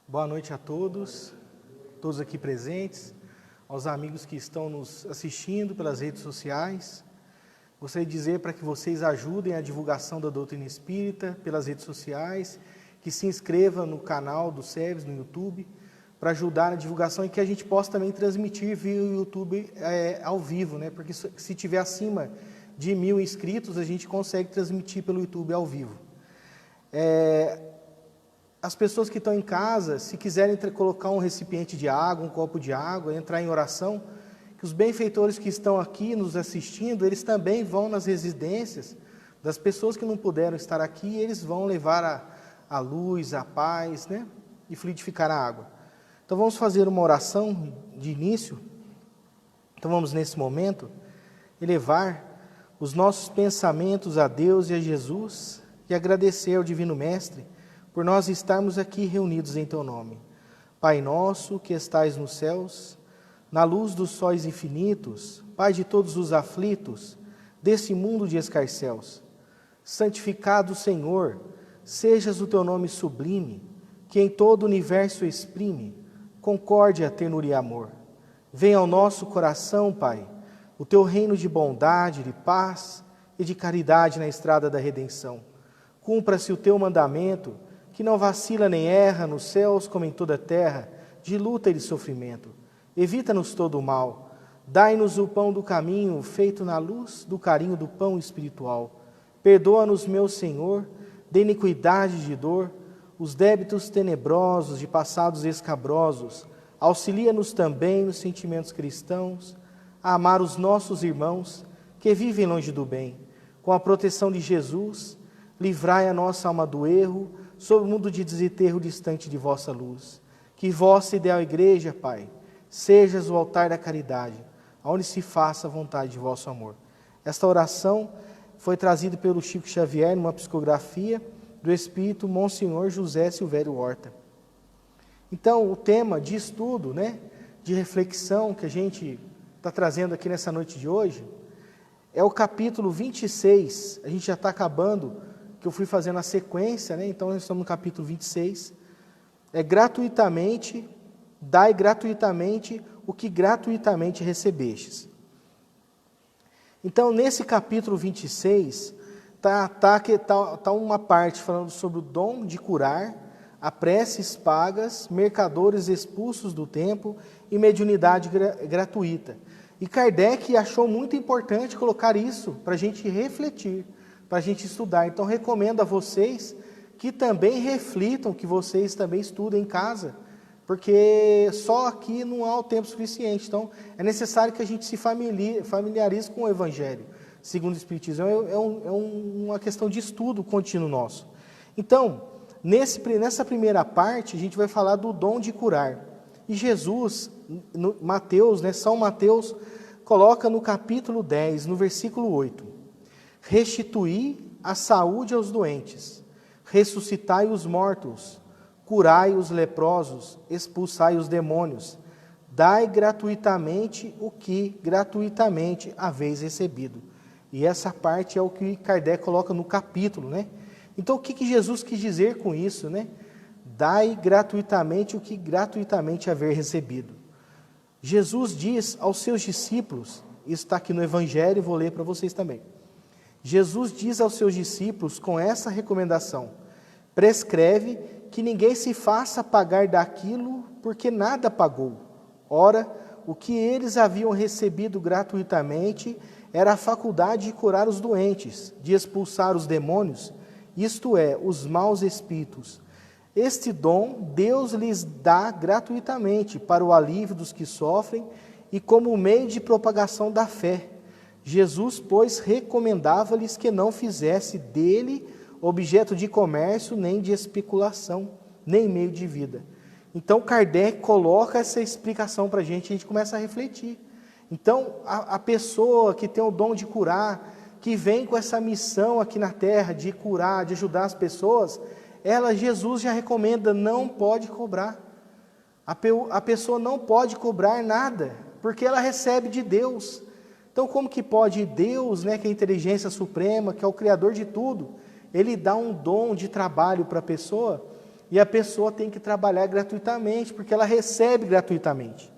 Boa noite a todos aqui presentes, aos amigos que estão nos assistindo pelas redes sociais. Gostaria de dizer para que vocês ajudem a divulgação da doutrina espírita pelas redes sociais, que se inscrevam no canal do SEBS no YouTube, para ajudar na divulgação e que a gente possa também transmitir via YouTube ao vivo, né? Porque se tiver acima de 1.000 inscritos, a gente consegue transmitir pelo YouTube ao vivo. As pessoas que estão em casa, se quiserem colocar um recipiente de água, um copo de água, entrar em oração, que os benfeitores que estão aqui nos assistindo, eles também vão nas residências das pessoas que não puderam estar aqui, e eles vão levar a luz, a paz, né? E fluidificar a água. Então vamos fazer uma oração de início. Então vamos nesse momento elevar os nossos pensamentos a Deus e a Jesus e agradecer ao Divino Mestre por nós estarmos aqui reunidos em Teu nome. Pai nosso que estais nos céus, na luz dos sóis infinitos, Pai de todos os aflitos, desse mundo de escarcéus, santificado Senhor, sejas o Teu nome sublime, que em todo o universo exprime concórdia, ternura e amor. Venha ao nosso coração, Pai, o Teu reino de bondade, de paz e de caridade na estrada da redenção. Cumpra-se o Teu mandamento, que não vacila nem erra nos céus como em toda a terra, de luta e de sofrimento. Evita-nos todo o mal. Dai-nos o pão do caminho, feito na luz do carinho do pão espiritual. Perdoa-nos, meu Senhor, de iniquidade e de dor, os débitos tenebrosos de passados escabrosos. Auxilia-nos também nos sentimentos cristãos, a amar os nossos irmãos que vivem longe do bem. Com a proteção de Jesus, livrai a nossa alma do erro, sob o mundo de desenterro distante de vossa luz. Que vossa ideal igreja, Pai, sejas o altar da caridade, onde se faça a vontade de vosso amor. Esta oração foi trazida pelo Chico Xavier numa psicografia do Espírito Monsenhor José Silvério Horta. Então, o tema de estudo, né, de reflexão que a gente está trazendo aqui nessa noite de hoje, é o capítulo 26, a gente já está acabando, que eu fui fazendo a sequência, né? Então nós estamos no capítulo 26, gratuitamente, dai gratuitamente o que gratuitamente recebestes. Então nesse capítulo 26, tá uma parte falando sobre o dom de curar, a preces pagas, mercadores expulsos do templo e mediunidade gratuita. E Kardec achou muito importante colocar isso para a gente refletir, para a gente estudar. Então, recomendo a vocês que também reflitam, que vocês também estudem em casa, porque só aqui não há o tempo suficiente. Então, é necessário que a gente se familiarize com o Evangelho, segundo o Espiritismo. É uma questão de estudo contínuo nosso. Então, nessa primeira parte, a gente vai falar do dom de curar. E Jesus, Mateus, né, São Mateus, coloca no capítulo 10, no versículo 8, restituí a saúde aos doentes, ressuscitai os mortos, curai os leprosos, expulsai os demônios, dai gratuitamente o que gratuitamente haveis recebido. E essa parte é o que Kardec coloca no capítulo, né? Então o que Jesus quis dizer com isso, né? Dai gratuitamente o que gratuitamente haver recebido. Jesus diz aos seus discípulos, isso está aqui no Evangelho, vou ler para vocês também. Jesus diz aos seus discípulos com essa recomendação: prescreve que ninguém se faça pagar daquilo porque nada pagou. Ora, o que eles haviam recebido gratuitamente era a faculdade de curar os doentes, de expulsar os demônios, isto é, os maus espíritos. Este dom Deus lhes dá gratuitamente para o alívio dos que sofrem e como meio de propagação da fé. Jesus, pois, recomendava-lhes que não fizesse dele objeto de comércio, nem de especulação, nem meio de vida. Então, Kardec coloca essa explicação para a gente começa a refletir. Então, a pessoa que tem o dom de curar, que vem com essa missão aqui na Terra, de curar, de ajudar as pessoas, Jesus já recomenda, não pode cobrar. A pessoa não pode cobrar nada, porque ela recebe de Deus. Então, como que pode Deus, né, que é a inteligência suprema, que é o Criador de tudo, Ele dá um dom de trabalho para a pessoa, e a pessoa tem que trabalhar gratuitamente, porque ela recebe gratuitamente.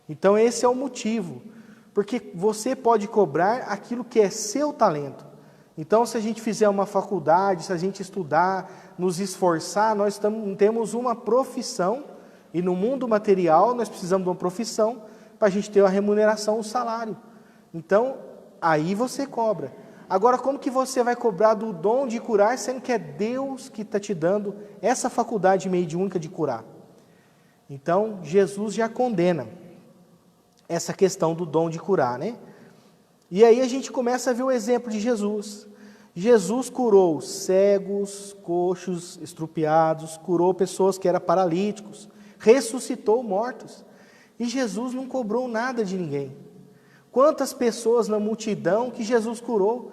Então esse é o motivo, porque você pode cobrar aquilo que é seu talento. Então se a gente fizer uma faculdade, se a gente estudar, nos esforçar, nós temos uma profissão, e no mundo material nós precisamos de uma profissão para a gente ter uma remuneração, um salário. Então aí você cobra. Agora, como que você vai cobrar do dom de curar, sendo que é Deus que está te dando essa faculdade mediúnica de curar? Então, Jesus já condena essa questão do dom de curar, né? E aí a gente começa a ver o exemplo de Jesus. Jesus curou cegos, coxos, estrupiados, curou pessoas que eram paralíticos, ressuscitou mortos. E Jesus não cobrou nada de ninguém. Quantas pessoas na multidão que Jesus curou?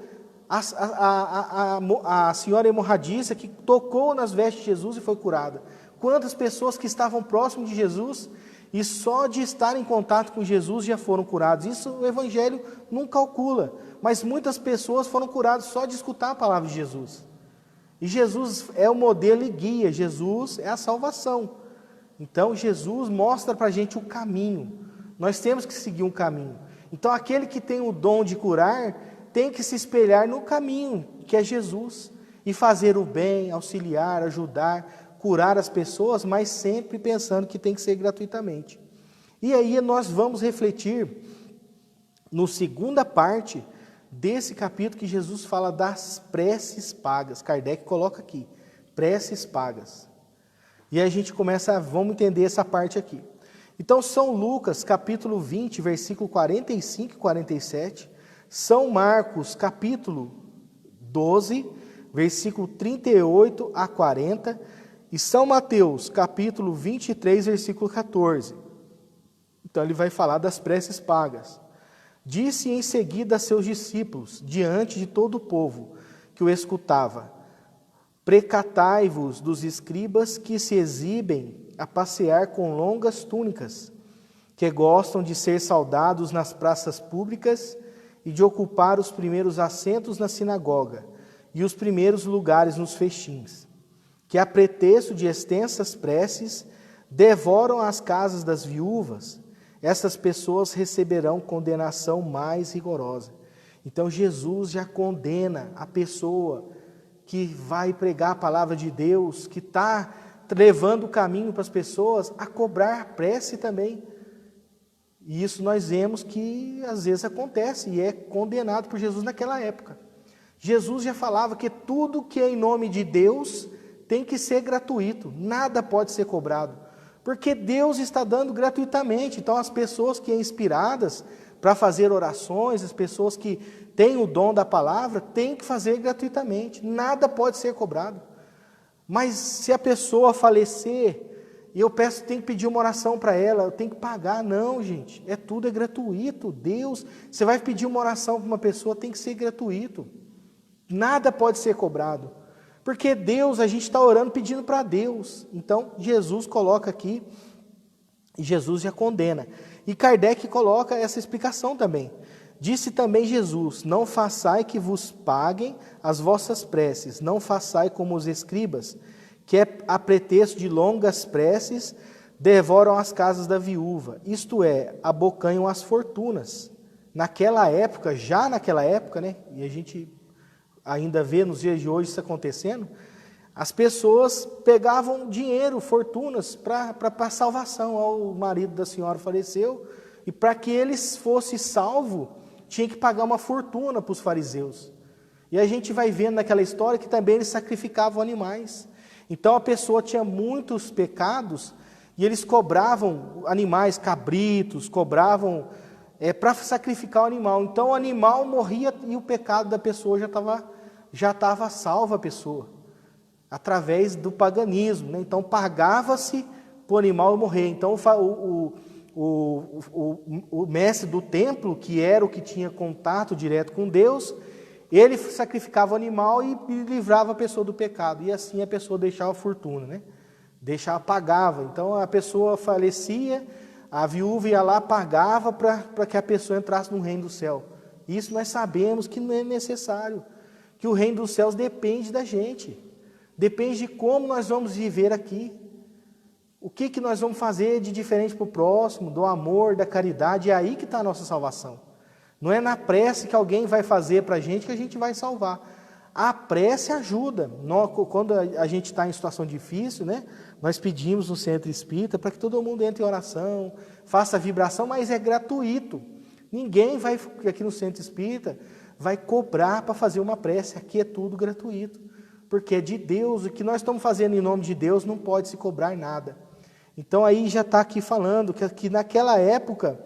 A senhora hemorragista que tocou nas vestes de Jesus e foi curada. Quantas pessoas que estavam próximas de Jesus e só de estar em contato com Jesus já foram curados. Isso o Evangelho não calcula, mas muitas pessoas foram curadas só de escutar a palavra de Jesus. E Jesus é o modelo e guia, Jesus é a salvação. Então Jesus mostra para a gente o caminho, nós temos que seguir um caminho. Então aquele que tem o dom de curar, tem que se espelhar no caminho, que é Jesus, e fazer o bem, auxiliar, ajudar, curar as pessoas, mas sempre pensando que tem que ser gratuitamente. E aí nós vamos refletir no segunda parte desse capítulo que Jesus fala das preces pagas. Kardec coloca aqui, preces pagas. E aí a gente vamos entender essa parte aqui. Então São Lucas, capítulo 20, versículo 45 e 47, São Marcos, capítulo 12, versículo 38 a 40, e São Mateus, capítulo 23, versículo 14. Então ele vai falar das preces pagas. Disse em seguida a seus discípulos, diante de todo o povo que o escutava: precatai-vos dos escribas que se exibem a passear com longas túnicas, que gostam de ser saudados nas praças públicas e de ocupar os primeiros assentos na sinagoga e os primeiros lugares nos festins, que a pretexto de extensas preces devoram as casas das viúvas. Essas pessoas receberão condenação mais rigorosa. Então Jesus já condena a pessoa que vai pregar a palavra de Deus, que está levando o caminho para as pessoas, a cobrar prece também. E isso nós vemos que às vezes acontece e é condenado por Jesus naquela época. Jesus já falava que tudo que é em nome de Deus tem que ser gratuito, nada pode ser cobrado, porque Deus está dando gratuitamente. Então as pessoas que são inspiradas para fazer orações, as pessoas que têm o dom da palavra, têm que fazer gratuitamente, nada pode ser cobrado. Mas se a pessoa falecer, e eu tenho que pedir uma oração para ela, eu tenho que pagar. Não, gente, tudo é gratuito. Deus, você vai pedir uma oração para uma pessoa, tem que ser gratuito. Nada pode ser cobrado. Porque Deus, a gente está orando pedindo para Deus. Então, Jesus coloca aqui, e Jesus já condena. E Kardec coloca essa explicação também. Disse também Jesus: não façai que vos paguem as vossas preces, não façai como os escribas, que a pretexto de longas preces devoram as casas da viúva, isto é, abocanham as fortunas. Naquela época, já naquela época, né, e a gente ainda vê nos dias de hoje isso acontecendo, as pessoas pegavam dinheiro, fortunas, para a salvação. O marido da senhora faleceu, e para que ele fosse salvo, tinha que pagar uma fortuna para os fariseus. E a gente vai vendo naquela história que também eles sacrificavam animais. Então a pessoa tinha muitos pecados, e eles cobravam animais, cabritos, cobravam para sacrificar o animal. Então o animal morria e o pecado da pessoa já estava salva a pessoa, através do paganismo, né? Então pagava-se para o animal morrer. Então o mestre do templo, que era o que tinha contato direto com Deus, ele sacrificava o animal e livrava a pessoa do pecado. E assim a pessoa deixava a fortuna, né? Pagava. Então a pessoa falecia, a viúva ia lá, pagava para que a pessoa entrasse no reino do céu. Isso nós sabemos que não é necessário, que o reino dos céus depende da gente. depende de como nós vamos viver aqui. O que nós vamos fazer de diferente para o próximo, do amor, da caridade, é aí que está a nossa salvação. Não é na prece que alguém vai fazer para a gente que a gente vai salvar. A prece ajuda. Quando a gente está em situação difícil, né, nós pedimos no centro espírita para que todo mundo entre em oração, faça vibração, mas é gratuito. Ninguém vai, aqui no centro espírita, vai cobrar para fazer uma prece. Aqui é tudo gratuito, porque é de Deus. O que nós estamos fazendo em nome de Deus não pode se cobrar nada. Então aí já está aqui falando que naquela época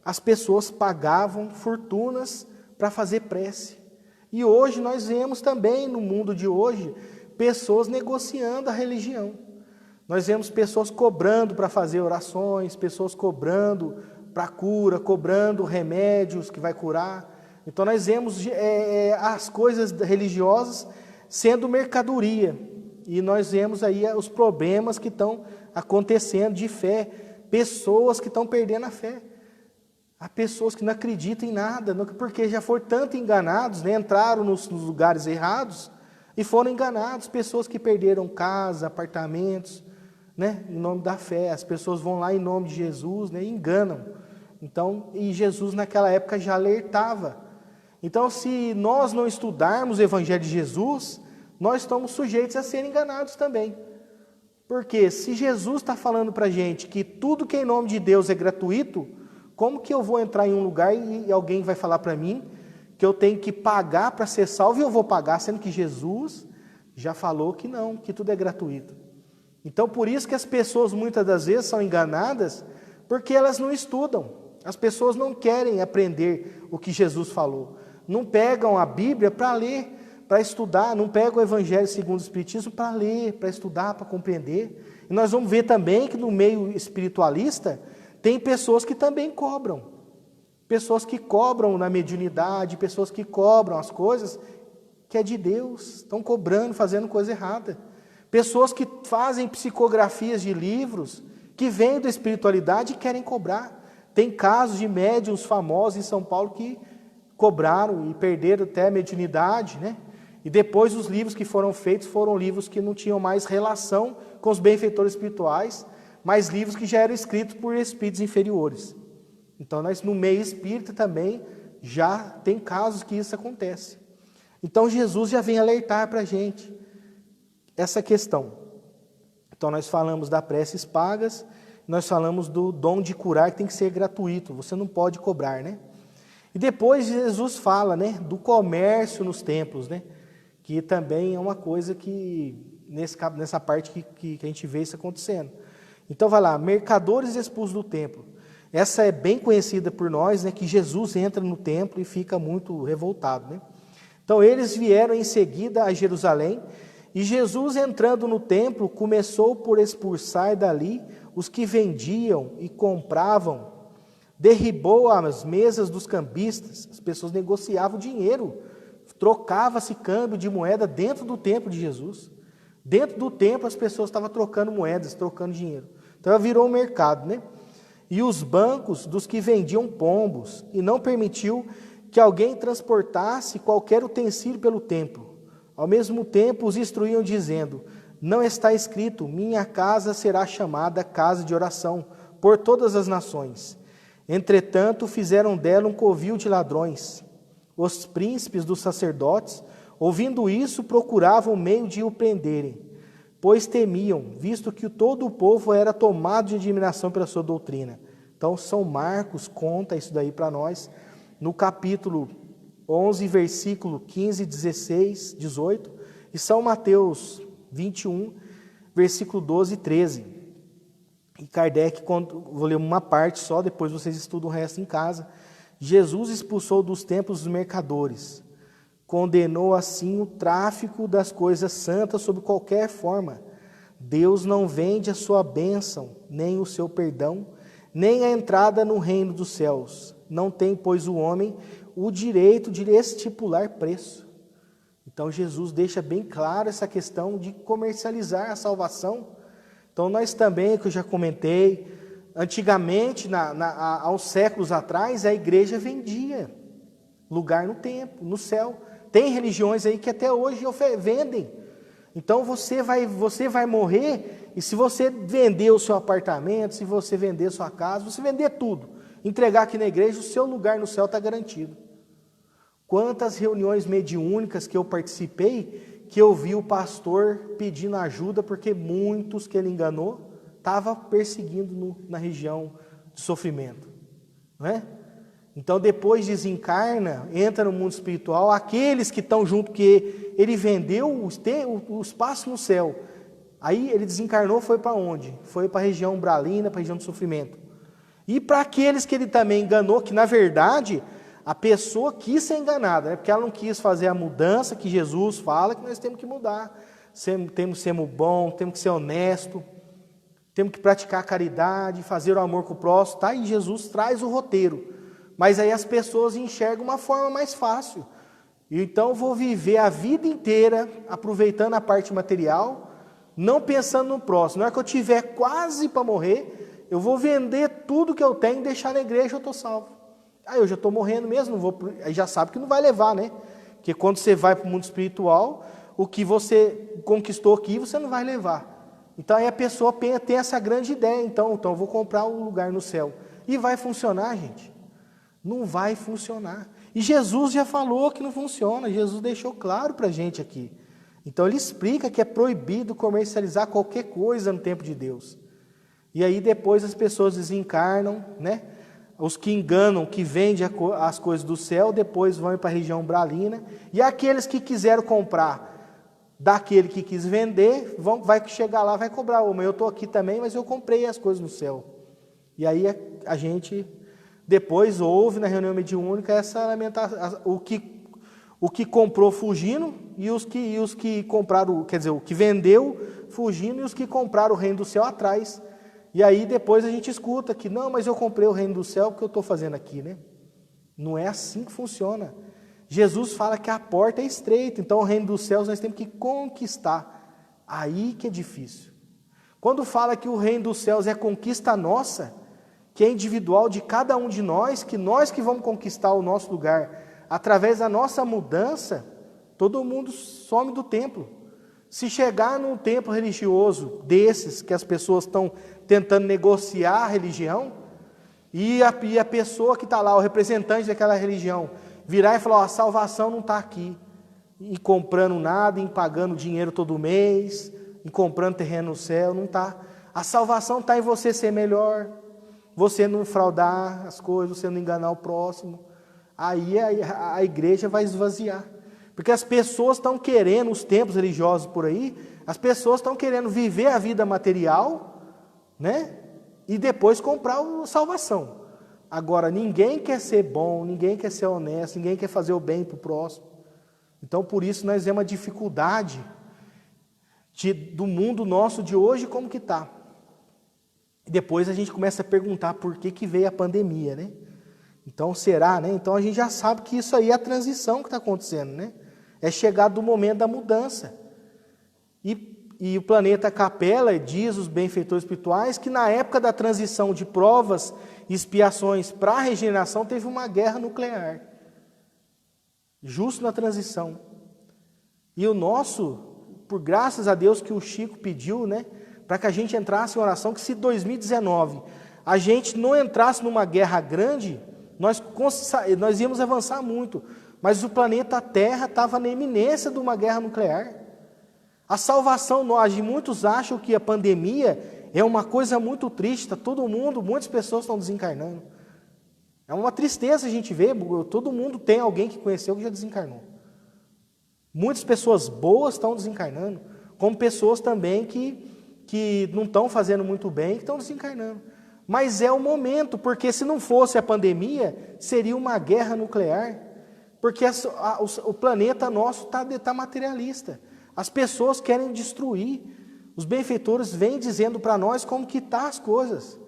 as pessoas pagavam fortunas para fazer prece. E hoje nós vemos também no mundo de hoje pessoas negociando a religião. Nós vemos pessoas cobrando para fazer orações, pessoas cobrando para cura, cobrando remédios que vai curar. Então nós vemos as coisas religiosas sendo mercadoria. E nós vemos aí os problemas que estão acontecendo de fé, pessoas que estão perdendo a fé. Há pessoas que não acreditam em nada, porque já foram tanto enganados, né? Entraram nos lugares errados e foram enganados. Pessoas que perderam casa, apartamentos, né? Em nome da fé. As pessoas vão lá em nome de Jesus, né? E enganam. Então, e Jesus naquela época já alertava. Então, se nós não estudarmos o Evangelho de Jesus, nós estamos sujeitos a serem enganados também. Porque se Jesus está falando para a gente que tudo que é em nome de Deus é gratuito, como que eu vou entrar em um lugar e alguém vai falar para mim que eu tenho que pagar para ser salvo e eu vou pagar, sendo que Jesus já falou que não, que tudo é gratuito. Então, por isso que as pessoas muitas das vezes são enganadas, porque elas não estudam. As pessoas não querem aprender o que Jesus falou. Não pegam a Bíblia para ler, para estudar, não pegam o Evangelho segundo o Espiritismo para ler, para estudar, para compreender. E nós vamos ver também que no meio espiritualista tem pessoas que também cobram. Pessoas que cobram na mediunidade, pessoas que cobram as coisas que é de Deus, estão cobrando, fazendo coisa errada. Pessoas que fazem psicografias de livros, que vêm da espiritualidade e querem cobrar. Tem casos de médiuns famosos em São Paulo que cobraram e perderam até a mediunidade, né? E depois os livros que foram feitos foram livros que não tinham mais relação com os benfeitores espirituais, mas livros que já eram escritos por espíritos inferiores. Então, nós no meio espírita também já tem casos que isso acontece. Então, Jesus já vem alertar para a gente essa questão. Então, nós falamos da preces pagas, nós falamos do dom de curar que tem que ser gratuito, você não pode cobrar, né? E depois Jesus fala, né, do comércio nos templos, né? Que também é uma coisa que, nessa parte que a gente vê isso acontecendo. Então vai lá, mercadores expulsos do templo. Essa é bem conhecida por nós, né, que Jesus entra no templo e fica muito revoltado, né? Então eles vieram em seguida a Jerusalém, e Jesus entrando no templo começou por expulsar dali os que vendiam e compravam, derribou as mesas dos cambistas, as pessoas negociavam dinheiro, trocava-se câmbio de moeda dentro do templo de Jesus. Dentro do templo as pessoas estavam trocando moedas, trocando dinheiro. Então virou um mercado, né? E os bancos dos que vendiam pombos, e não permitiu que alguém transportasse qualquer utensílio pelo templo. Ao mesmo tempo os instruíam dizendo: não está escrito, minha casa será chamada casa de oração por todas as nações. Entretanto fizeram dela um covil de ladrões. Os príncipes dos sacerdotes, ouvindo isso, procuravam meio de o prenderem, pois temiam, visto que todo o povo era tomado de admiração pela sua doutrina. Então, São Marcos conta isso daí para nós, no capítulo 11, versículo 15, 16, 18, e São Mateus 21, versículo 12 e 13. E Kardec, vou ler uma parte só, depois vocês estudam o resto em casa. Jesus expulsou dos templos os mercadores, condenou assim o tráfico das coisas santas sob qualquer forma. Deus não vende a sua bênção, nem o seu perdão, nem a entrada no reino dos céus. Não tem, pois, o homem o direito de estipular preço. Então Jesus deixa bem claro essa questão de comercializar a salvação. Então nós também, que eu já comentei, antigamente, há uns séculos atrás, a igreja vendia lugar no templo, no céu. Tem religiões aí que até hoje vendem. Então você vai morrer, e se você vender o seu apartamento, se você vender sua casa, você vender tudo, entregar aqui na igreja, o seu lugar no céu está garantido. Quantas reuniões mediúnicas que eu participei, que eu vi o pastor pedindo ajuda, porque muitos que ele enganou, estavam perseguindo na região de sofrimento. Não é? Então depois desencarna, entra no mundo espiritual, aqueles que estão junto, que ele vendeu o espaço no céu. Aí ele desencarnou, foi para onde? Foi para a região umbralina, para a região do sofrimento. E para aqueles que ele também enganou, que na verdade a pessoa quis ser enganada, né? Porque ela não quis fazer a mudança que Jesus fala que nós temos que mudar. Temos que ser bom, temos que ser honesto, temos que praticar a caridade, fazer o amor com o próximo, tá? E Jesus traz o roteiro. Mas aí as pessoas enxergam uma forma mais fácil. Então eu vou viver a vida inteira aproveitando a parte material, não pensando no próximo. Na hora que eu tiver quase para morrer, eu vou vender tudo que eu tenho e deixar na igreja, eu estou salvo. Aí eu já estou morrendo mesmo, aí já sabe que não vai levar, né? Porque quando você vai para o mundo espiritual, o que você conquistou aqui, você não vai levar. Então aí a pessoa tem essa grande ideia, então eu vou comprar um lugar no céu. E vai funcionar, gente? Não vai funcionar. E Jesus já falou que não funciona, Jesus deixou claro para a gente aqui. Então ele explica que é proibido comercializar qualquer coisa no tempo de Deus. E aí depois as pessoas desencarnam, né? Os que enganam, que vendem as coisas do céu, depois vão para a região umbralina. E aqueles que quiseram comprar daquele que quis vender, vai chegar lá, vai cobrar. Mas eu estou aqui também, mas eu comprei as coisas no céu. E aí a gente depois ouve na reunião mediúnica essa lamentação, o que comprou fugindo e os que compraram, quer dizer, o que vendeu fugindo e os que compraram o reino do céu atrás. E aí depois a gente escuta que, não, mas eu comprei o reino do céu porque eu estou fazendo aqui, né? Não é assim que funciona. Jesus fala que a porta é estreita, então o reino dos céus nós temos que conquistar. Aí que é difícil. Quando fala que o reino dos céus é conquista nossa, que é individual de cada um de nós que vamos conquistar o nosso lugar, através da nossa mudança, todo mundo some do templo. Se chegar num templo religioso desses, que as pessoas estão tentando negociar a religião, e a pessoa que está lá, o representante daquela religião, virar e falar, a salvação não está aqui, e comprando nada, e pagando dinheiro todo mês, e comprando terreno no céu, não está. A salvação está em você ser melhor, você não fraudar as coisas, você não enganar o próximo. Aí a igreja vai esvaziar. Porque as pessoas estão querendo, os templos religiosos por aí, as pessoas estão querendo viver a vida material, né? E depois comprar a salvação. Agora, ninguém quer ser bom, ninguém quer ser honesto, ninguém quer fazer o bem para o próximo. Então, por isso, nós vemos a dificuldade do mundo nosso de hoje como que está. E depois a gente começa a perguntar por que veio a pandemia, né? Então, será, né? Então, a gente já sabe que isso aí é a transição que está acontecendo, né? É chegar do momento da mudança. E o planeta Capela diz os benfeitores espirituais que na época da transição de provas e expiações para a regeneração teve uma guerra nuclear. Justo na transição. E o nosso, por graças a Deus que o Chico pediu, né? Para que a gente entrasse em oração, que se 2019 a gente não entrasse numa guerra grande, nós íamos avançar muito. Mas o planeta Terra estava na iminência de uma guerra nuclear. A salvação, muitos acham que a pandemia é uma coisa muito triste, muitas pessoas estão desencarnando. É uma tristeza a gente ver, todo mundo tem alguém que conheceu que já desencarnou. Muitas pessoas boas estão desencarnando, como pessoas também que não estão fazendo muito bem, que estão desencarnando. Mas é o momento, porque se não fosse a pandemia, seria uma guerra nuclear. Porque o planeta nosso está materialista. As pessoas querem destruir. Os benfeitores vêm dizendo para nós como que estão as coisas.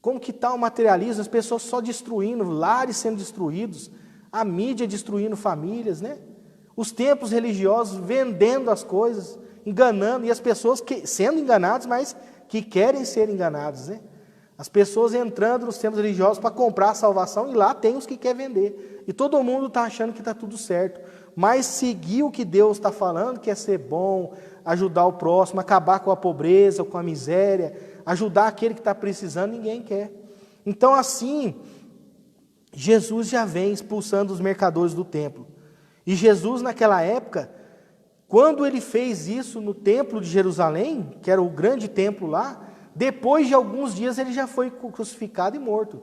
Como que está o materialismo, as pessoas só destruindo, lares sendo destruídos, a mídia destruindo famílias, né? Os templos religiosos vendendo as coisas, enganando, e as pessoas sendo enganadas, mas que querem ser enganadas, né? As pessoas entrando nos templos religiosos para comprar a salvação, e lá tem os que querem vender. E todo mundo está achando que está tudo certo. mas seguir o que Deus está falando, que é ser bom, ajudar o próximo, acabar com a pobreza, com a miséria, ajudar aquele que está precisando, ninguém quer. Então assim, Jesus já vem expulsando os mercadores do templo. E Jesus naquela época, quando ele fez isso no templo de Jerusalém, que era o grande templo lá, depois de alguns dias ele já foi crucificado e morto.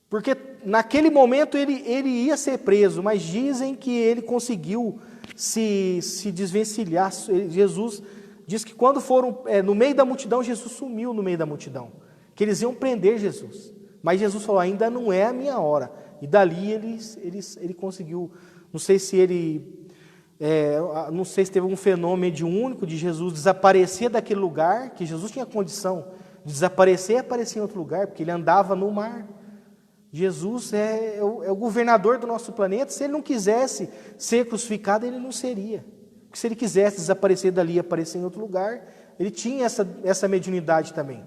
Porque naquele momento ele ia ser preso, mas dizem que ele conseguiu se desvencilhar. Jesus diz que quando foram no meio da multidão, Jesus sumiu no meio da multidão, que eles iam prender Jesus. Mas Jesus falou, ainda não é a minha hora. E dali ele conseguiu, não sei se teve um fenômeno mediúnico de Jesus desaparecer daquele lugar, que Jesus tinha condição de desaparecer e aparecer em outro lugar, porque ele andava no mar. Jesus é o governador do nosso planeta. Se ele não quisesse ser crucificado, ele não seria. Porque se ele quisesse desaparecer dali e aparecer em outro lugar, ele tinha essa mediunidade também.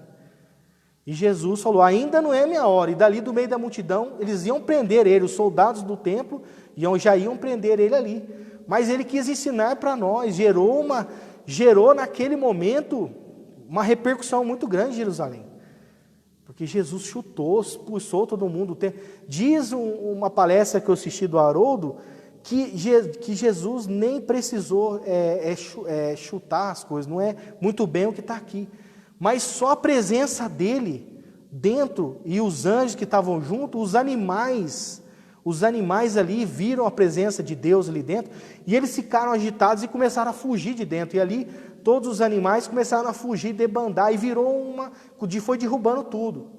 E Jesus falou, ainda não é minha hora. E dali do meio da multidão, eles iam prender ele, os soldados do templo já iam prender ele ali. Mas ele quis ensinar para nós, gerou naquele momento uma repercussão muito grande em Jerusalém. Porque Jesus chutou, expulsou todo mundo. Diz uma palestra que eu assisti do Haroldo, que Jesus nem precisou chutar as coisas, não é muito bem o que está aqui. Mas só a presença dele dentro, e os anjos que estavam junto, os animais ali viram a presença de Deus ali dentro, e eles ficaram agitados e começaram a fugir de dentro. E ali todos os animais começaram a fugir, debandar, e foi derrubando tudo.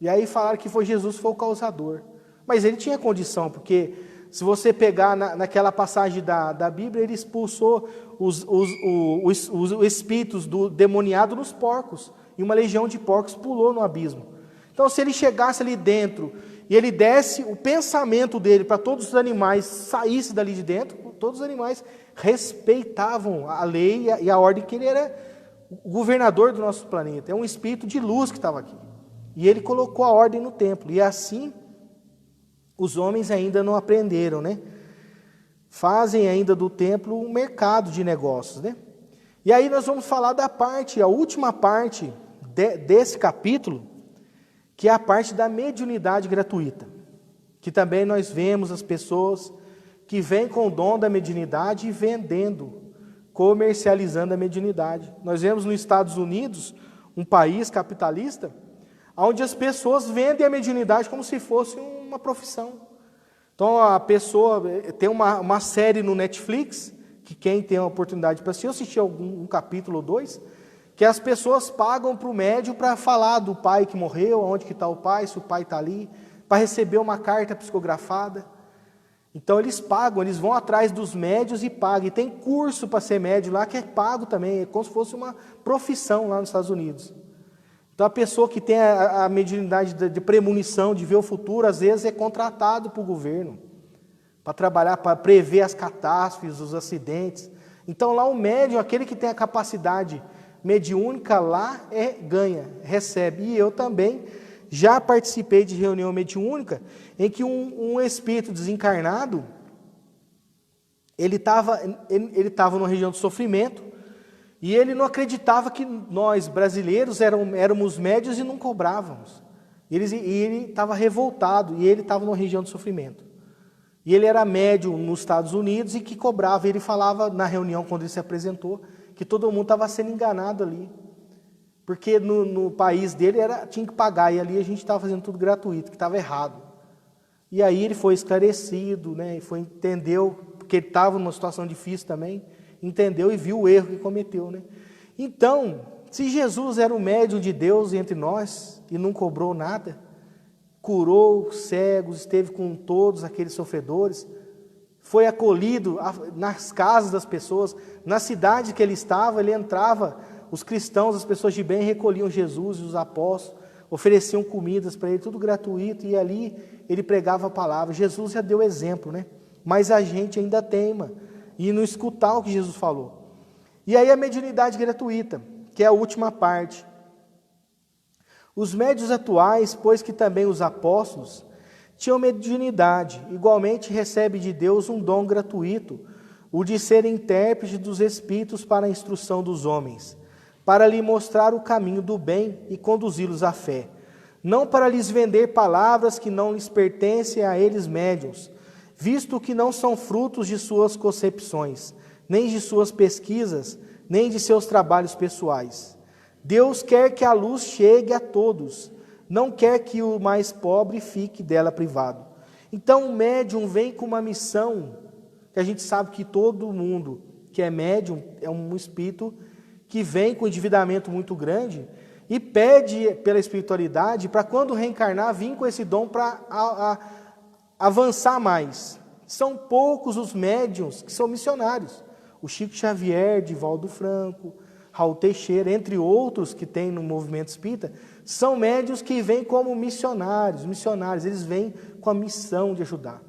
E aí falaram que Jesus foi o causador. Mas ele tinha condição, porque se você pegar naquela passagem da Bíblia, ele expulsou os espíritos do demoniado nos porcos, e uma legião de porcos pulou no abismo. Então se ele chegasse ali dentro, e ele desse o pensamento dele para todos os animais, saísse dali de dentro, todos os animais respeitavam a lei e a ordem, que ele era o governador do nosso planeta. É um espírito de luz que estava aqui. E ele colocou a ordem no templo. E assim, os homens ainda não aprenderam, né? Fazem ainda do templo um mercado de negócios, né? E aí nós vamos falar a última parte desse capítulo, que é a parte da mediunidade gratuita. Que também nós vemos as pessoas que vêm com o dom da mediunidade e vendendo, comercializando a mediunidade. Nós vemos nos Estados Unidos, um país capitalista, onde as pessoas vendem a mediunidade como se fosse uma profissão. Então a pessoa tem uma série no Netflix, que quem tem a oportunidade para assistir, eu assisti um capítulo ou dois, que as pessoas pagam para o médium para falar do pai que morreu, onde que está o pai, se o pai está ali, para receber uma carta psicografada. Então eles pagam, eles vão atrás dos médios e pagam. E tem curso para ser médio lá que é pago também, é como se fosse uma profissão lá nos Estados Unidos. Então a pessoa que tem a mediunidade de premonição, de ver o futuro, às vezes é contratado por governo para trabalhar, para prever as catástrofes, os acidentes. Então lá o médium, aquele que tem a capacidade mediúnica lá, ganha, recebe. E eu também já participei de reunião mediúnica em que um espírito desencarnado, ele estava numa região de sofrimento, e ele não acreditava que nós, brasileiros, éramos médios e não cobrávamos. E ele estava revoltado, e ele estava numa região de sofrimento. E ele era médium nos Estados Unidos e que cobrava. Ele falava na reunião, quando ele se apresentou, que todo mundo estava sendo enganado ali. Porque no país dele tinha que pagar, e ali a gente estava fazendo tudo gratuito, que estava errado. E aí ele foi esclarecido, né, entendeu, porque ele estava numa situação difícil também, entendeu e viu o erro que cometeu. Né? Então, se Jesus era o médium de Deus entre nós e não cobrou nada, curou cegos, esteve com todos aqueles sofredores, foi acolhido nas casas das pessoas, na cidade que ele estava, ele entrava, os cristãos, as pessoas de bem recolhiam Jesus e os apóstolos, ofereciam comidas para ele, tudo gratuito, e ali ele pregava a palavra. Jesus já deu exemplo, né? Mas a gente ainda teima e não escutar o que Jesus falou. E aí a mediunidade gratuita, que é a última parte. Os médiuns atuais, pois que também os apóstolos, tinham mediunidade. Igualmente recebe de Deus um dom gratuito, o de ser intérprete dos Espíritos para a instrução dos homens, para lhe mostrar o caminho do bem e conduzi-los à fé, não para lhes vender palavras que não lhes pertencem a eles médiuns, visto que não são frutos de suas concepções, nem de suas pesquisas, nem de seus trabalhos pessoais. Deus quer que a luz chegue a todos, não quer que o mais pobre fique dela privado. Então o médium vem com uma missão, que a gente sabe que todo mundo que é médium é um espírito que vem com um endividamento muito grande e pede pela espiritualidade para quando reencarnar vir com esse dom para avançar mais. São poucos os médiuns que são missionários. O Chico Xavier, Divaldo Franco, Raul Teixeira, entre outros que tem no movimento espírita, são médiuns que vêm como missionários, eles vêm com a missão de ajudar.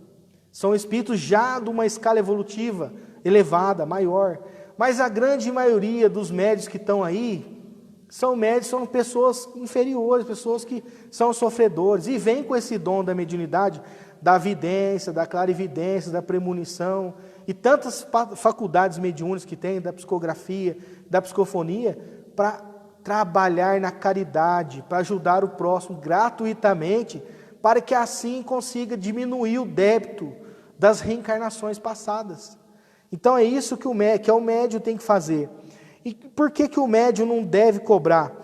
São espíritos já de uma escala evolutiva elevada, maior, mas a grande maioria dos médiuns que estão aí, são pessoas inferiores, pessoas que são sofredores, e vêm com esse dom da mediunidade, da vidência, da clarividência, da premonição, e tantas faculdades mediúnicas que tem, da psicografia, da psicofonia, para trabalhar na caridade, para ajudar o próximo gratuitamente, para que assim consiga diminuir o débito das reencarnações passadas. Então é isso que o médium tem que fazer. E por que o médium não deve cobrar?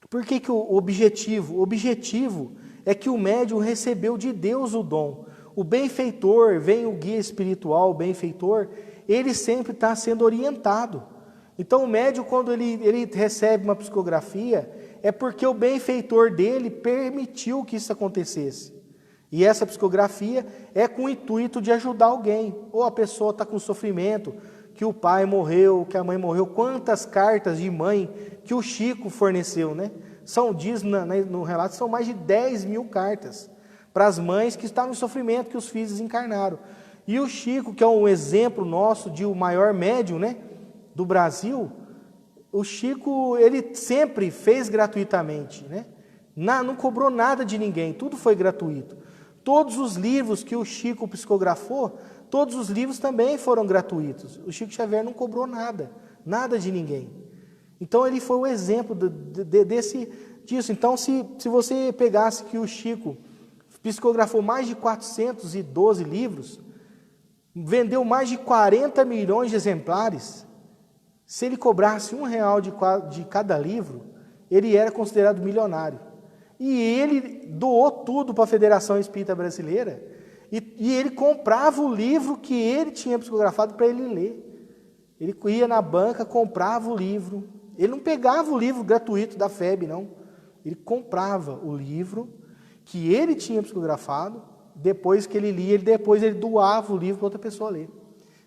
Por que o objetivo? O objetivo é que o médium recebeu de Deus o dom. O benfeitor, vem o guia espiritual, o benfeitor, ele sempre está sendo orientado. Então o médium, quando ele recebe uma psicografia, é porque o benfeitor dele permitiu que isso acontecesse. E essa psicografia é com o intuito de ajudar alguém. Ou a pessoa está com sofrimento, que o pai morreu, que a mãe morreu. Quantas cartas de mãe que o Chico forneceu, né? Diz no relato, são mais de 10 mil cartas para as mães que estavam em sofrimento, que os filhos encarnaram. E o Chico, que é um exemplo nosso de o maior médium, né, do Brasil, o Chico, ele sempre fez gratuitamente, né? Não cobrou nada de ninguém, tudo foi gratuito. Todos os livros que o Chico psicografou, todos os livros também foram gratuitos. O Chico Xavier não cobrou nada de ninguém. Então ele foi o exemplo disso. Então se você pegasse que o Chico psicografou mais de 412 livros, vendeu mais de 40 milhões de exemplares, se ele cobrasse R$1 de cada livro, ele era considerado milionário. E ele doou tudo para a Federação Espírita Brasileira, e ele comprava o livro que ele tinha psicografado para ele ler. Ele ia na banca, comprava o livro. Ele não pegava o livro gratuito da FEB, não. Ele comprava o livro que ele tinha psicografado, depois que ele lia, depois ele doava o livro para outra pessoa ler.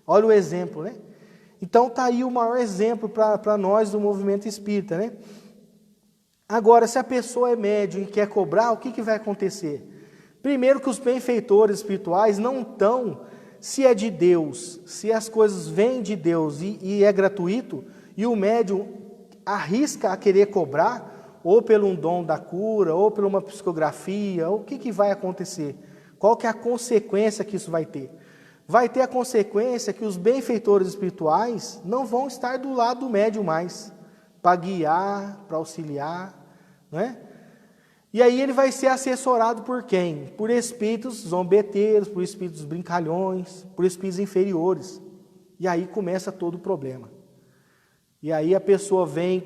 Olha o exemplo, né? Então está aí o maior exemplo para nós do movimento espírita, né? Agora, se a pessoa é médium e quer cobrar, o que vai acontecer? Primeiro que os benfeitores espirituais não estão, se é de Deus, se as coisas vêm de Deus e é gratuito, e o médium arrisca a querer cobrar, ou pelo um dom da cura, ou por uma psicografia, o que vai acontecer? Qual que é a consequência que isso vai ter? Vai ter a consequência que os benfeitores espirituais não vão estar do lado do médium mais, para guiar, para auxiliar, não é? E aí ele vai ser assessorado por quem? Por espíritos zombeteiros, por espíritos brincalhões, por espíritos inferiores. E aí começa todo o problema. E aí a pessoa vem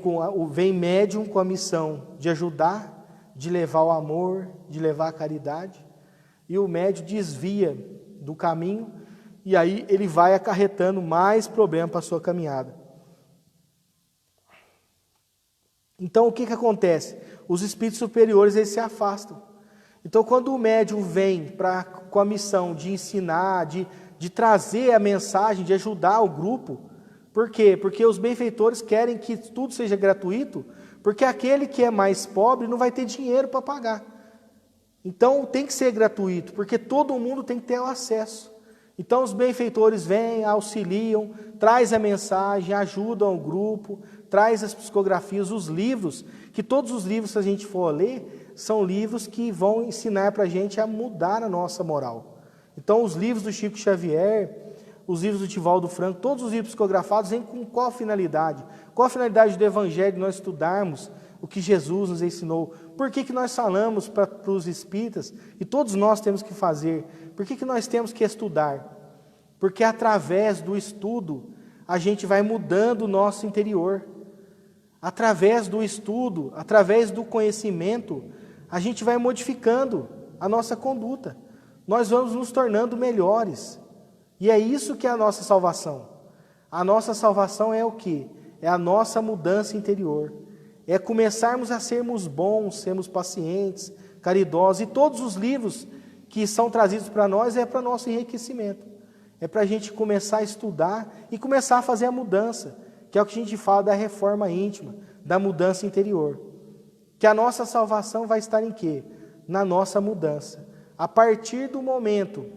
médium com a missão de ajudar, de levar o amor, de levar a caridade, e o médium desvia do caminho, e aí ele vai acarretando mais problema para a sua caminhada. Então o que acontece? Os espíritos superiores eles se afastam. Então quando o médium vem com a missão de ensinar, de trazer a mensagem, de ajudar o grupo, por quê? Porque os benfeitores querem que tudo seja gratuito, porque aquele que é mais pobre não vai ter dinheiro para pagar. Então tem que ser gratuito, porque todo mundo tem que ter o acesso. Então os benfeitores vêm, auxiliam, traz a mensagem, ajudam o grupo, traz as psicografias, os livros, que todos os livros, se a gente for ler, são livros que vão ensinar para a gente a mudar a nossa moral. Então, os livros do Chico Xavier, os livros do Divaldo Franco, todos os livros psicografados vêm com qual finalidade? Qual a finalidade do Evangelho de nós estudarmos o que Jesus nos ensinou? Por que nós falamos para os espíritas, e todos nós temos que fazer? Por que nós temos que estudar? Porque através do estudo, a gente vai mudando o nosso interior. Através do estudo, através do conhecimento, a gente vai modificando a nossa conduta. Nós vamos nos tornando melhores. E é isso que é a nossa salvação. A nossa salvação é o quê? É a nossa mudança interior. É começarmos a sermos bons, sermos pacientes, caridosos. E todos os livros que são trazidos para nós é para nosso enriquecimento. É para a gente começar a estudar e começar a fazer a mudança, que é o que a gente fala da reforma íntima, da mudança interior. Que a nossa salvação vai estar em quê? Na nossa mudança. A partir do momento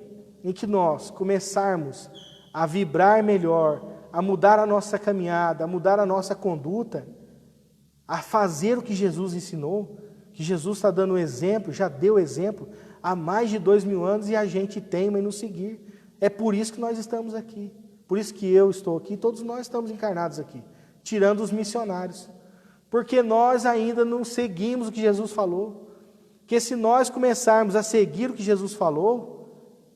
em que nós começarmos a vibrar melhor, a mudar a nossa caminhada, a mudar a nossa conduta, a fazer o que Jesus ensinou, que Jesus está dando exemplo, já deu exemplo, há mais de 2000 anos e a gente teima em nos seguir. É por isso que nós estamos aqui, por isso que eu estou aqui, todos nós estamos encarnados aqui, tirando os missionários, porque nós ainda não seguimos o que Jesus falou, que se nós começarmos a seguir o que Jesus falou,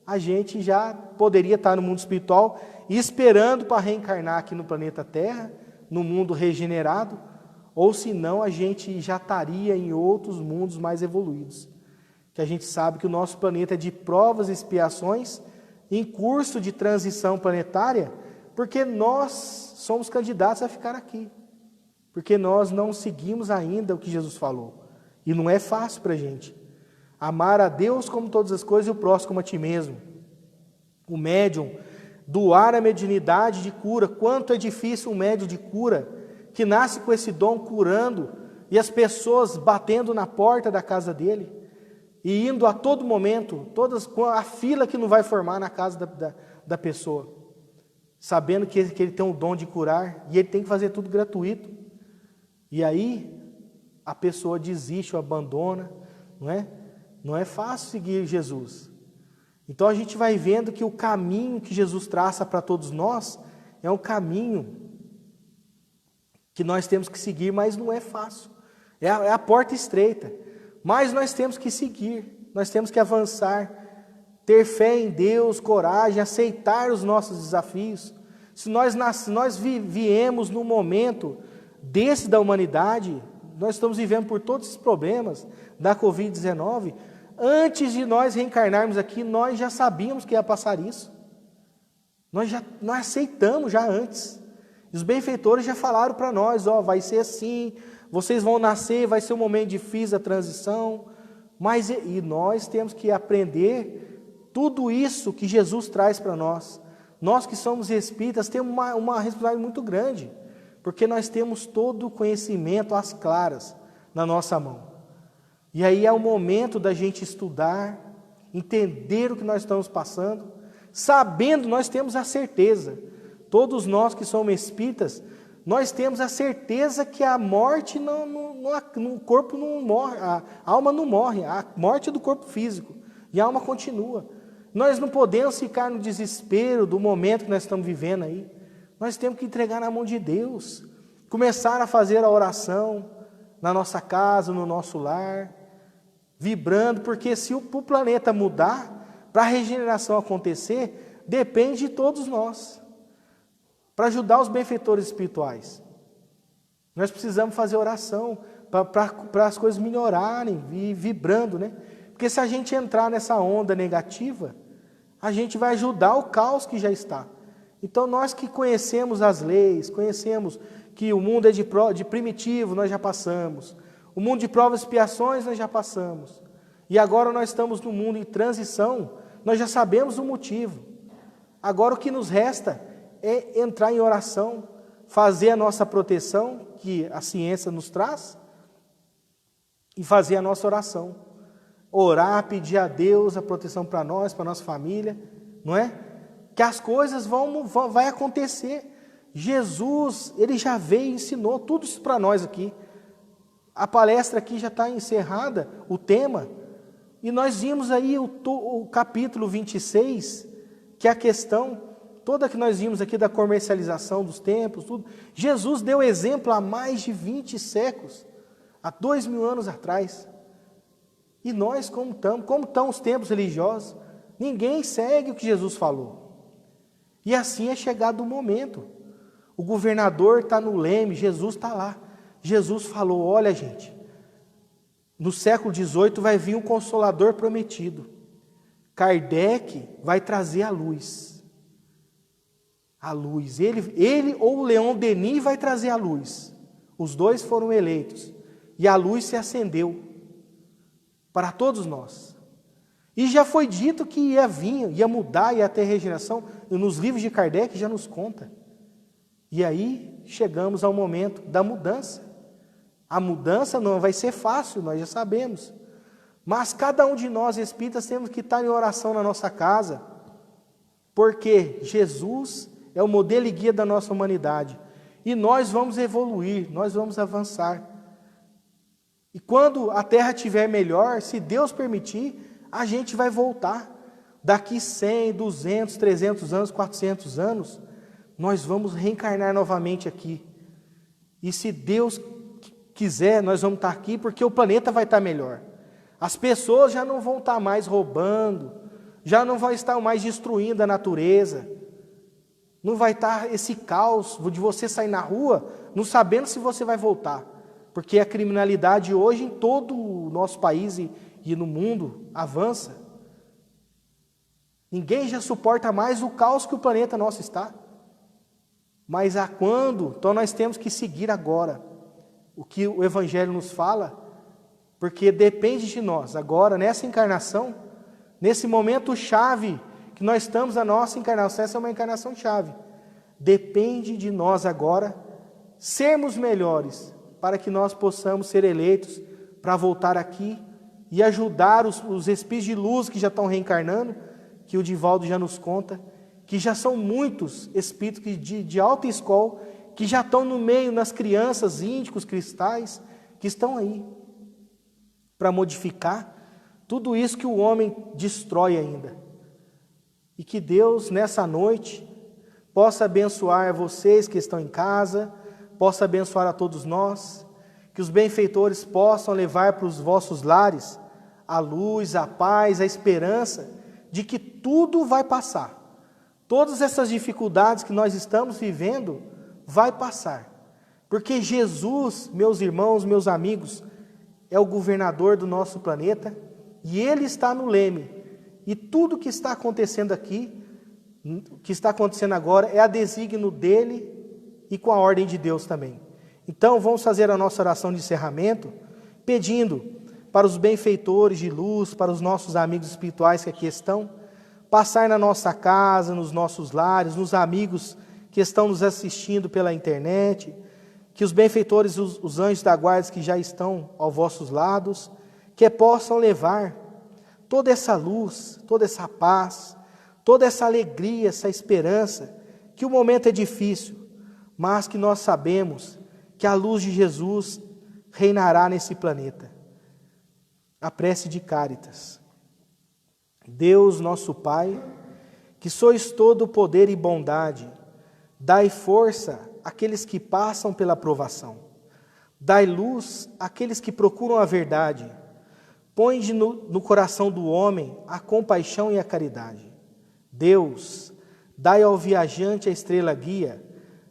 a gente já poderia estar no mundo espiritual e esperando para reencarnar aqui no planeta Terra, no mundo regenerado, ou senão a gente já estaria em outros mundos mais evoluídos. Que a gente sabe que o nosso planeta é de provas e expiações, em curso de transição planetária, porque nós somos candidatos a ficar aqui. Porque nós não seguimos ainda o que Jesus falou. E não é fácil para a gente. Amar a Deus como todas as coisas e o próximo como a ti mesmo. O médium, doar a mediunidade de cura. Quanto é difícil um médium de cura, que nasce com esse dom curando, e as pessoas batendo na porta da casa dele, e indo a todo momento, a fila que não vai formar na casa da pessoa, sabendo que ele tem o dom de curar, e ele tem que fazer tudo gratuito. E aí, a pessoa desiste ou abandona, não é? Não é fácil seguir Jesus. Então a gente vai vendo que o caminho que Jesus traça para todos nós é um caminho que nós temos que seguir, mas não é fácil. É a porta estreita. Mas nós temos que seguir, nós temos que avançar, ter fé em Deus, coragem, aceitar os nossos desafios. Se nós viemos num momento desse da humanidade, nós estamos vivendo por todos esses problemas da Covid-19, antes de nós reencarnarmos aqui, nós já sabíamos que ia passar isso. Nós aceitamos já antes. Os benfeitores já falaram para nós, vai ser assim, vocês vão nascer, vai ser um momento difícil a transição, mas e nós temos que aprender tudo isso que Jesus traz para nós. Nós que somos espíritas temos uma responsabilidade muito grande, porque nós temos todo o conhecimento às claras na nossa mão. E aí é o momento da gente estudar, entender o que nós estamos passando, sabendo, nós temos a certeza, todos nós que somos espíritas, nós temos a certeza que a morte no corpo não morre, a alma não morre, a morte é do corpo físico, e a alma continua. Nós não podemos ficar no desespero do momento que nós estamos vivendo aí. Nós temos que entregar na mão de Deus, começar a fazer a oração na nossa casa, no nosso lar, vibrando, porque se o planeta mudar, para a regeneração acontecer, depende de todos nós, para ajudar os benfeitores espirituais. Nós precisamos fazer oração para as coisas melhorarem, vibrando, né? Porque se a gente entrar nessa onda negativa, a gente vai ajudar o caos que já está. Então nós que conhecemos as leis, conhecemos que o mundo é de primitivo, nós já passamos. O mundo de provas e expiações nós já passamos. E agora nós estamos no mundo em transição, nós já sabemos o motivo. Agora o que nos resta é entrar em oração, fazer a nossa proteção, que a ciência nos traz, e fazer a nossa oração. Orar, pedir a Deus a proteção para nós, para a nossa família, não é? Que as coisas vai acontecer. Jesus, ele já veio e ensinou tudo isso para nós aqui. A palestra aqui já está encerrada, o tema, e nós vimos aí o capítulo 26, que é a questão toda que nós vimos aqui da comercialização dos templos, tudo. Jesus deu exemplo há mais de 20 séculos, há 2000 anos atrás. E nós como estão os templos religiosos? Ninguém segue o que Jesus falou. E assim é chegado o momento. O governador está no leme, Jesus está lá. Jesus falou, olha gente, no século XVIII vai vir um Consolador prometido. Kardec vai trazer a luz. A luz. Ele ou o Leon Denis vai trazer a luz. Os dois foram eleitos. E a luz se acendeu para todos nós. E já foi dito que ia mudar, ia ter regeneração. E nos livros de Kardec já nos conta. E aí chegamos ao momento da mudança. A mudança não vai ser fácil, nós já sabemos. Mas cada um de nós, espíritas, temos que estar em oração na nossa casa. Porque Jesus é o modelo e guia da nossa humanidade. E nós vamos evoluir, nós vamos avançar. E quando a Terra estiver melhor, se Deus permitir, a gente vai voltar. Daqui 100, 200, 300 anos, 400 anos, nós vamos reencarnar novamente aqui. E se Deus quiser, nós vamos estar aqui porque o planeta vai estar melhor. As pessoas já não vão estar mais roubando, já não vão estar mais destruindo a natureza. Não vai estar esse caos de você sair na rua não sabendo se você vai voltar. Porque a criminalidade hoje em todo o nosso país e no mundo avança. Ninguém já suporta mais o caos que o planeta nosso está. Mas a quando? Então nós temos que seguir agora o que o Evangelho nos fala, porque depende de nós. Agora, nessa encarnação, nesse momento chave que nós estamos, a nossa encarnação, essa é uma encarnação chave. Depende de nós agora sermos melhores, para que nós possamos ser eleitos para voltar aqui e ajudar os espíritos de luz que já estão reencarnando, que o Divaldo já nos conta, que já são muitos espíritos de alta escola, que já estão no meio, nas crianças, índicos, cristais, que estão aí, para modificar tudo isso que o homem destrói ainda. E que Deus, nessa noite, possa abençoar vocês que estão em casa, possa abençoar a todos nós, que os benfeitores possam levar para os vossos lares a luz, a paz, a esperança de que tudo vai passar. Todas essas dificuldades que nós estamos vivendo vai passar. Porque Jesus, meus irmãos, meus amigos, é o governador do nosso planeta e Ele está no leme. E tudo que está acontecendo aqui, que está acontecendo agora, é a desígnio dEle e com a ordem de Deus também. Então vamos fazer a nossa oração de encerramento, pedindo para os benfeitores de luz, para os nossos amigos espirituais que aqui estão, passar na nossa casa, nos nossos lares, nos amigos que estão nos assistindo pela internet, que os benfeitores, os anjos da guarda que já estão aos vossos lados, que possam levar toda essa luz, toda essa paz, toda essa alegria, essa esperança, que o momento é difícil, mas que nós sabemos que a luz de Jesus reinará nesse planeta. A prece de Cáritas. Deus, nosso Pai, que sois todo poder e bondade, dai força àqueles que passam pela provação. Dai luz àqueles que procuram a verdade. Põe no coração do homem a compaixão e a caridade. Deus, dai ao viajante a estrela guia,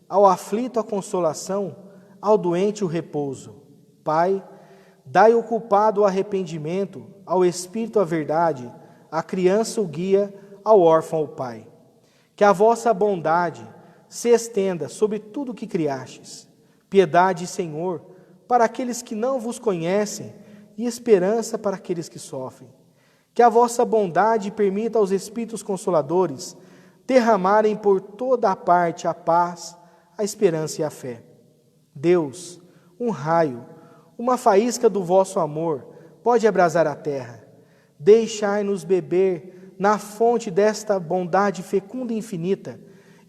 ao aflito a consolação, ao doente o repouso. Pai, dai ao culpado o arrependimento, ao espírito a verdade, à criança o guia, ao órfão o pai. Que a vossa bondade se estenda sobre tudo o que criastes. Piedade, Senhor, para aqueles que não vos conhecem e esperança para aqueles que sofrem. Que a vossa bondade permita aos Espíritos Consoladores derramarem por toda a parte a paz, a esperança e a fé. Deus, um raio, uma faísca do vosso amor pode abrasar a terra. Deixai-nos beber na fonte desta bondade fecunda e infinita,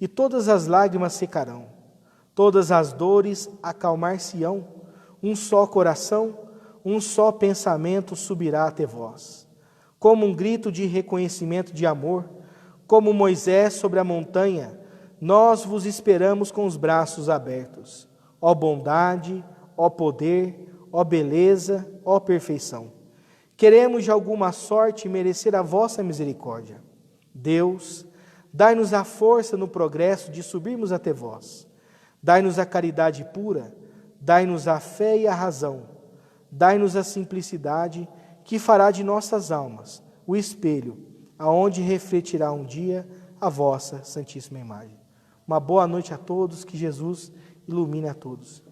e todas as lágrimas secarão, todas as dores acalmar-se-ão, um só coração, um só pensamento subirá até vós. Como um grito de reconhecimento de amor, como Moisés sobre a montanha, nós vos esperamos com os braços abertos. Ó bondade, ó poder, ó beleza, ó perfeição. Queremos de alguma sorte merecer a vossa misericórdia. Deus, dai-nos a força no progresso de subirmos até vós. Dai-nos a caridade pura, dai-nos a fé e a razão. Dai-nos a simplicidade que fará de nossas almas o espelho, aonde refletirá um dia a vossa santíssima imagem. Uma boa noite a todos, que Jesus ilumine a todos.